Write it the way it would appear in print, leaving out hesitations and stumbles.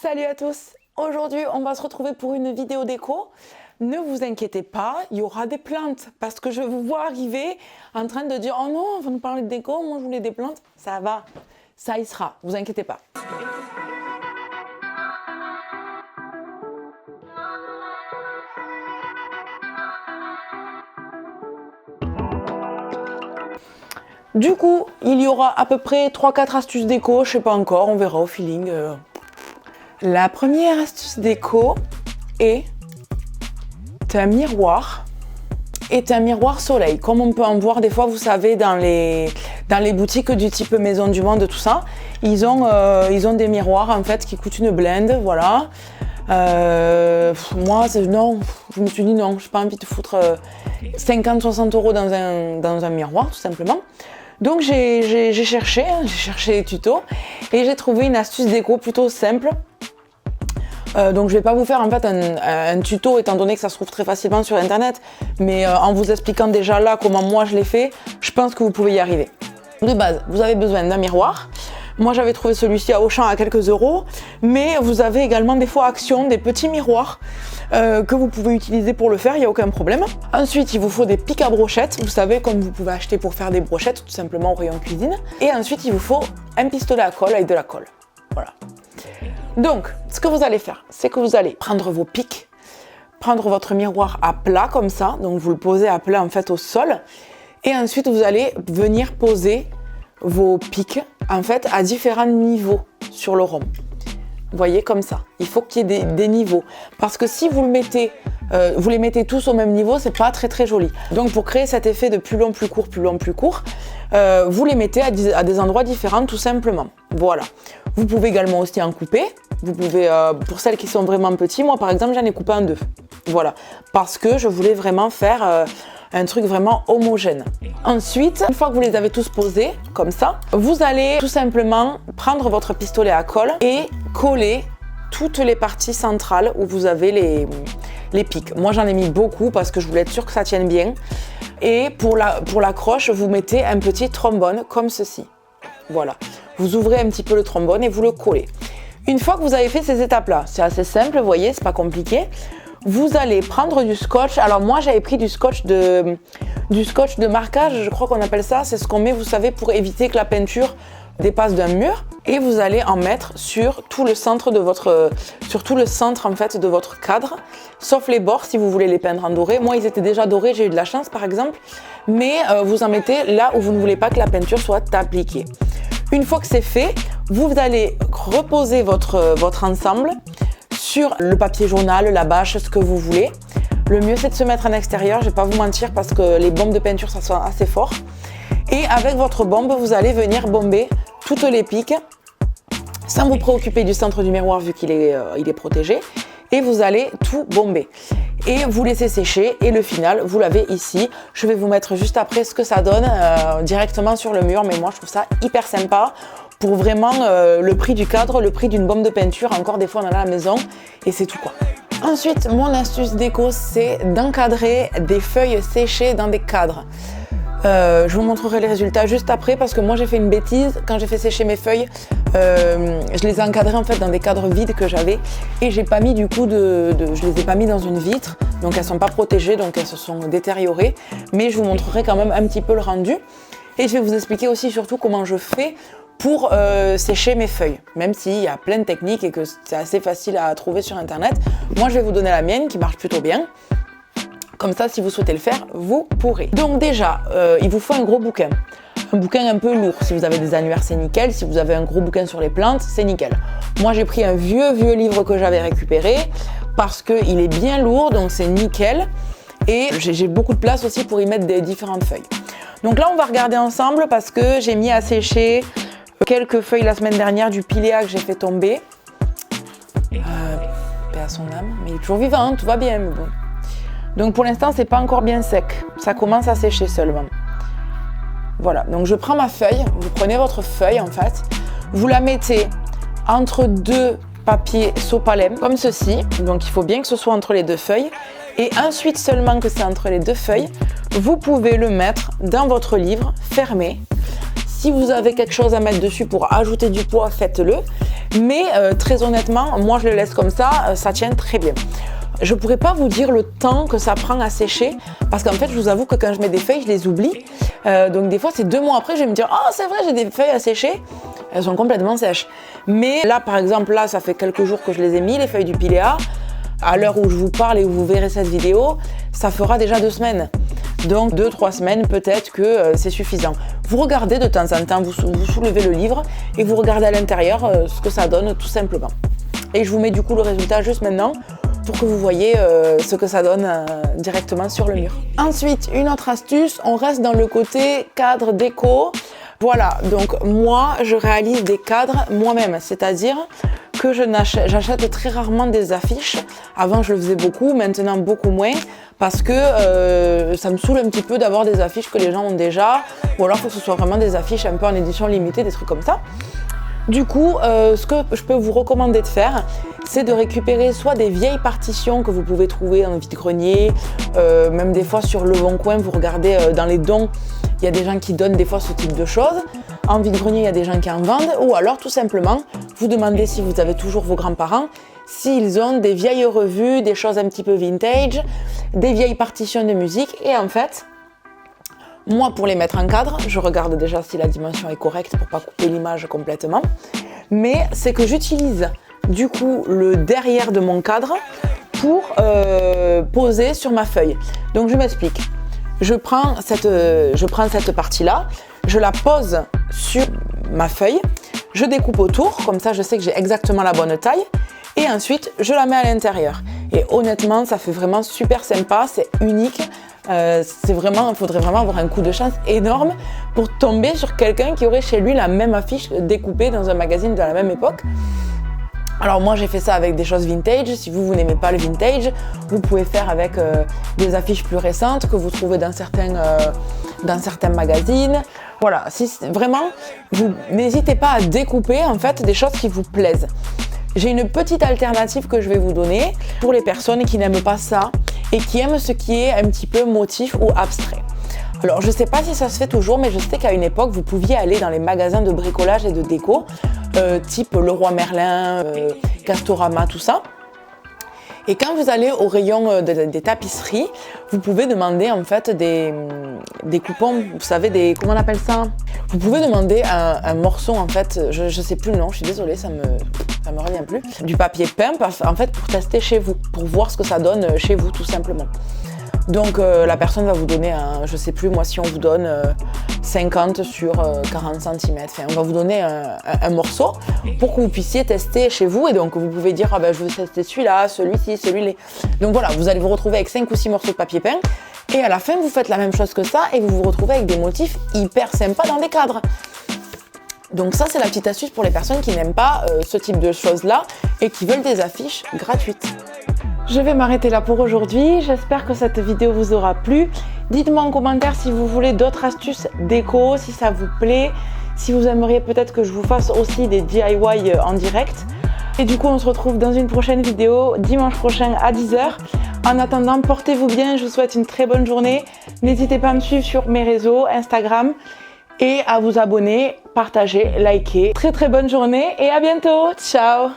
Salut à tous! Aujourd'hui, on va se retrouver pour une vidéo déco. Ne vous inquiétez pas, il y aura des plantes parce que je vous vois arriver en train de dire « Oh non, on va nous parler de déco, moi je voulais des plantes. » Ça va, ça y sera, vous inquiétez pas. Du coup, il y aura à peu près 3-4 astuces déco, je sais pas encore, on verra au feeling. La première astuce déco est un miroir. Est un miroir soleil, comme on peut en voir des fois, vous savez, dans les boutiques du type Maison du Monde, tout ça. Ils ont des miroirs en fait qui coûtent une blinde, voilà. Moi, non, je me suis dit non, j'ai pas envie de foutre 50-60 € dans un miroir, tout simplement. Donc j'ai cherché des tutos et j'ai trouvé une astuce déco plutôt simple. Donc je vais pas vous faire en fait un tuto étant donné que ça se trouve très facilement sur internet, mais en vous expliquant déjà là comment moi je l'ai fait, je pense que vous pouvez y arriver. De base, vous avez besoin d'un miroir. Moi j'avais trouvé celui-ci à Auchan à quelques euros, mais vous avez également des fois Action, des petits miroirs que vous pouvez utiliser pour le faire, il n'y a aucun problème. Ensuite il vous faut des pics à brochettes, vous savez comme vous pouvez acheter pour faire des brochettes tout simplement au rayon cuisine. Et ensuite il vous faut un pistolet à colle avec de la colle, voilà. Donc, ce que vous allez faire, c'est que vous allez prendre vos pics, prendre votre miroir à plat comme ça, donc vous le posez à plat en fait au sol, et ensuite vous allez venir poser vos pics en fait à différents niveaux sur le rond. Vous voyez comme ça, il faut qu'il y ait des niveaux, parce que si vous les mettez tous au même niveau, c'est pas très joli. Donc pour créer cet effet de plus long, plus court, vous les mettez à des endroits différents tout simplement. Voilà. Vous pouvez également aussi en couper. Vous pouvez, pour celles qui sont vraiment petits, moi par exemple j'en ai coupé en deux. Voilà, parce que je voulais vraiment faire un truc vraiment homogène. Ensuite, une fois que vous les avez tous posés, comme ça, vous allez tout simplement prendre votre pistolet à colle et coller toutes les parties centrales où vous avez les pics. Moi j'en ai mis beaucoup parce que je voulais être sûre que ça tienne bien. Et pour l'accroche, vous mettez un petit trombone comme ceci. Voilà, vous ouvrez un petit peu le trombone et vous le collez. Une fois que vous avez fait ces étapes-là, c'est assez simple, vous voyez, c'est pas compliqué. Vous allez prendre du scotch. Alors moi, j'avais pris du scotch de marquage, je crois qu'on appelle ça. C'est ce qu'on met, vous savez, pour éviter que la peinture dépasse d'un mur. Et vous allez en mettre sur tout le centre en fait de votre cadre, sauf les bords si vous voulez les peindre en doré. Moi, ils étaient déjà dorés, j'ai eu de la chance par exemple. Mais vous en mettez là où vous ne voulez pas que la peinture soit appliquée. Une fois que c'est fait, vous allez reposer votre ensemble sur le papier journal, la bâche, ce que vous voulez. Le mieux c'est de se mettre en extérieur, je vais pas vous mentir parce que les bombes de peinture ça sent assez fort. Et avec votre bombe, vous allez venir bomber toutes les pics sans vous préoccuper du centre du miroir vu qu'il est protégé. Et vous allez tout bomber. Et vous laissez sécher et le final, vous l'avez ici. Je vais vous mettre juste après ce que ça donne directement sur le mur, mais moi je trouve ça hyper sympa pour vraiment le prix du cadre, le prix d'une bombe de peinture. Encore des fois on en a à la maison et c'est tout quoi. Ensuite, mon astuce déco, c'est d'encadrer des feuilles séchées dans des cadres. Je vous montrerai les résultats juste après parce que moi j'ai fait une bêtise. Quand j'ai fait sécher mes feuilles, je les ai encadrées en fait dans des cadres vides que j'avais et j'ai pas mis du coup je les ai pas mis dans une vitre, donc elles sont pas protégées, donc elles se sont détériorées. Mais je vous montrerai quand même un petit peu le rendu et je vais vous expliquer aussi surtout comment je fais pour sécher mes feuilles, même s'il y a plein de techniques et que c'est assez facile à trouver sur internet. Moi je vais vous donner la mienne qui marche plutôt bien. Comme ça, si vous souhaitez le faire, vous pourrez. Donc déjà, il vous faut un gros bouquin. Un bouquin un peu lourd. Si vous avez des annuaires, c'est nickel. Si vous avez un gros bouquin sur les plantes, c'est nickel. Moi, j'ai pris un vieux livre que j'avais récupéré parce qu'il est bien lourd, donc c'est nickel. Et j'ai beaucoup de place aussi pour y mettre des différentes feuilles. Donc là, on va regarder ensemble parce que j'ai mis à sécher quelques feuilles la semaine dernière du piléa que j'ai fait tomber. Paix à son âme. Mais il est toujours vivant, hein, tout va bien, mais bon. Donc pour l'instant, c'est pas encore bien sec. Ça commence à sécher seulement. Voilà, donc je prends ma feuille. Vous prenez votre feuille en fait. Vous la mettez entre deux papiers sopalin, comme ceci. Donc il faut bien que ce soit entre les deux feuilles. Et ensuite seulement que c'est entre les deux feuilles, vous pouvez le mettre dans votre livre fermé. Si vous avez quelque chose à mettre dessus pour ajouter du poids, faites-le. Mais très honnêtement, moi je le laisse comme ça tient très bien. Je pourrais pas vous dire le temps que ça prend à sécher parce qu'en fait je vous avoue que quand je mets des feuilles je les oublie, donc des fois c'est 2 mois après je vais me dire oh c'est vrai j'ai des feuilles à sécher, elles sont complètement sèches. Mais là par exemple là ça fait quelques jours que je les ai mis les feuilles du piléa, à l'heure où je vous parle et où vous verrez cette vidéo ça fera déjà 2 semaines. Donc 2-3 semaines peut-être que c'est suffisant. Vous regardez de temps en temps, vous soulevez le livre et vous regardez à l'intérieur ce que ça donne tout simplement. Et je vous mets du coup le résultat juste maintenant pour que vous voyez ce que ça donne directement sur le mur. Ensuite, une autre astuce, on reste dans le côté cadre déco. Voilà, donc moi je réalise des cadres moi-même, c'est-à-dire que j'achète très rarement des affiches. Avant je le faisais beaucoup, maintenant beaucoup moins, parce que ça me saoule un petit peu d'avoir des affiches que les gens ont déjà, ou alors il faut que ce soit vraiment des affiches un peu en édition limitée, des trucs comme ça. Du coup, ce que je peux vous recommander de faire, c'est de récupérer soit des vieilles partitions que vous pouvez trouver en vide-grenier, même des fois sur Le Bon Coin, vous regardez dans les dons, il y a des gens qui donnent des fois ce type de choses. En vide-grenier, il y a des gens qui en vendent, ou alors tout simplement, vous demandez si vous avez toujours vos grands-parents, s'ils ont des vieilles revues, des choses un petit peu vintage, des vieilles partitions de musique, et en fait, moi, pour les mettre en cadre, je regarde déjà si la dimension est correcte pour pas couper l'image complètement. Mais c'est que j'utilise du coup le derrière de mon cadre pour poser sur ma feuille. Donc je m'explique. Je prends cette partie-là, je la pose sur ma feuille, je découpe autour, comme ça je sais que j'ai exactement la bonne taille. Et ensuite, je la mets à l'intérieur. Et honnêtement, ça fait vraiment super sympa, c'est unique. Il faudrait vraiment avoir un coup de chance énorme pour tomber sur quelqu'un qui aurait chez lui la même affiche découpée dans un magazine de la même époque. Alors moi j'ai fait ça avec des choses vintage, si vous n'aimez pas le vintage, vous pouvez faire avec des affiches plus récentes que vous trouvez dans certains magazines. Voilà, vraiment, vous n'hésitez pas à découper en fait des choses qui vous plaisent. J'ai une petite alternative que je vais vous donner pour les personnes qui n'aiment pas ça et qui aiment ce qui est un petit peu motif ou abstrait. Alors je ne sais pas si ça se fait toujours, mais je sais qu'à une époque, vous pouviez aller dans les magasins de bricolage et de déco, type Leroy Merlin, Castorama, tout ça. Et quand vous allez au rayon des tapisseries, vous pouvez demander en fait des coupons, vous savez, comment on appelle ça? Vous pouvez demander un morceau en fait, je sais plus le nom, je suis désolée, ça me revient plus. Du papier peint en fait pour tester chez vous, pour voir ce que ça donne chez vous tout simplement. Donc la personne va vous donner je sais plus moi si on vous donne 50 sur 40 cm, enfin on va vous donner un morceau pour que vous puissiez tester chez vous et donc vous pouvez dire je veux tester celui-là, celui-ci, celui-là. Donc voilà, vous allez vous retrouver avec 5 ou 6 morceaux de papier peint et à la fin vous faites la même chose que ça et vous vous retrouvez avec des motifs hyper sympas dans des cadres. Donc ça c'est la petite astuce pour les personnes qui n'aiment pas ce type de choses-là et qui veulent des affiches gratuites. Je vais m'arrêter là pour aujourd'hui, j'espère que cette vidéo vous aura plu. Dites-moi en commentaire si vous voulez d'autres astuces déco, si ça vous plaît, si vous aimeriez peut-être que je vous fasse aussi des DIY en direct. Et du coup on se retrouve dans une prochaine vidéo dimanche prochain à 10 h. En attendant, portez-vous bien, je vous souhaite une très bonne journée. N'hésitez pas à me suivre sur mes réseaux, Instagram, et à vous abonner, partager, liker. Très très bonne journée et à bientôt, ciao!